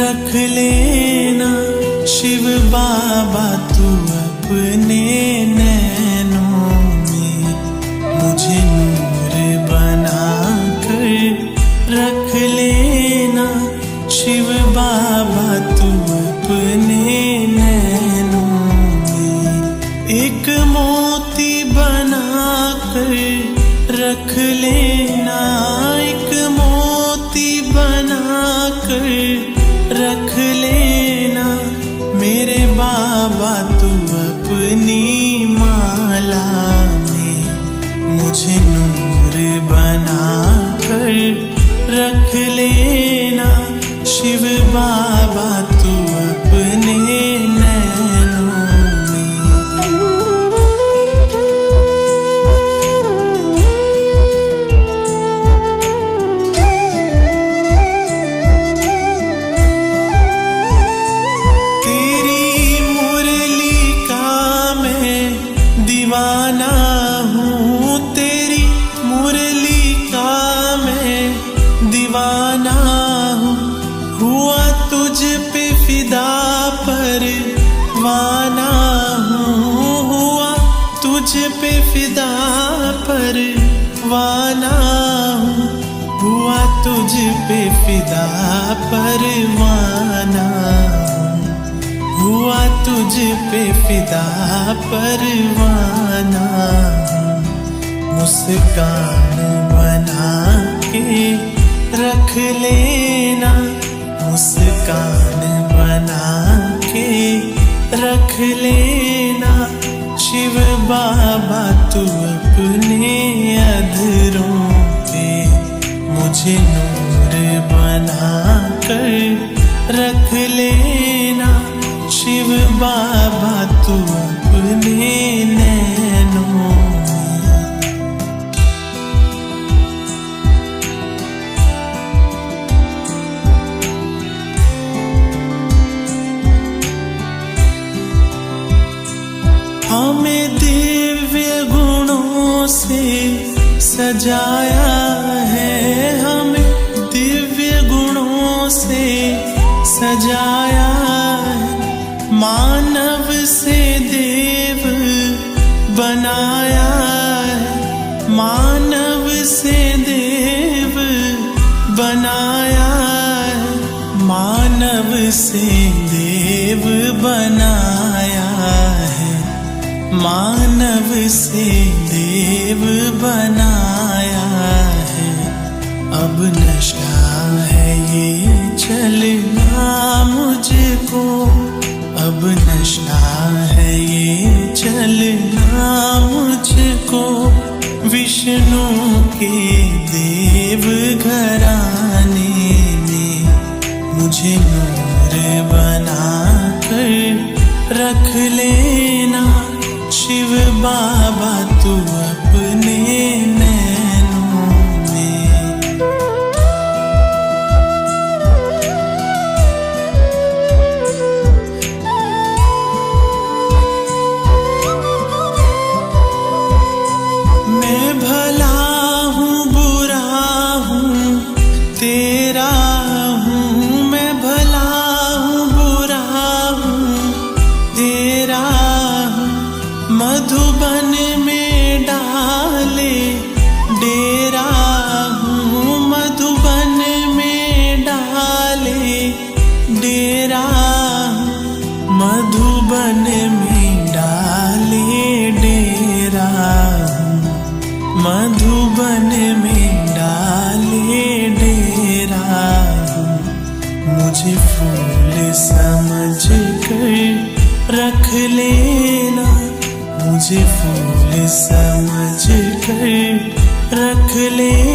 रख लेना शिव बाबा तू अपने नैनों में, मुझे नूर बना कर रख लेना शिव बाबा तू अपने नैनों में। एक मोती बना कर रख लेना, एक मोती बना कर रख लेना मेरे बाबा तू अपनी माला में, मुझे नूर बना कर रख लेना शिव बाबा तू अपने नैनों में। तेरी मुरली का मैं दीवाना हूँ, तेरी मुरली का मैं दीवाना हूँ, हुआ तुझ पे फिदा परवाना हूँ, हुआ तुझ पे फिदा परवाना हूँ, हुआ तुझ पे फिदा परवाना हूँ, हुआ तुझ पे फिदा परवाना हूँ। मुस्कान बना के रख लेना, मुस्कान बना के रख लेना शिव बाबा तू अपने अधरों पे, मुझे नूर बना कर रख लेना शिव बाबा तू अपने नैनों में। हमें दिव्य गुणों से सजाया है, हमें दिव्य गुणों से सजाया है, मानव से देव बनाया है, मानव से देव बनाया है, मानव से देव बनाया है, मानव से देव बनाया है। अब नशा है ये चलना मुझको, अब नशा है ये चलना मुझको, विष्णु के देव घराने में, मुझे नूर बना कर रख लेना शिव बाबा तू अपने नैनों में। मैं भला हूँ बुरा हूँ तेरा हूँ, मैं भला हूँ बुरा हूँ तेरा, मधुबन में डाले डेरा हूँ, मधुबन में डाले डेरा हूँ, मधुबन में डाले डेरा हूँ, मधुबन में डाले डेरा हूँ। मुझे फूल समझ कर रख लेना, मुझे फूल समझ कर रख लेना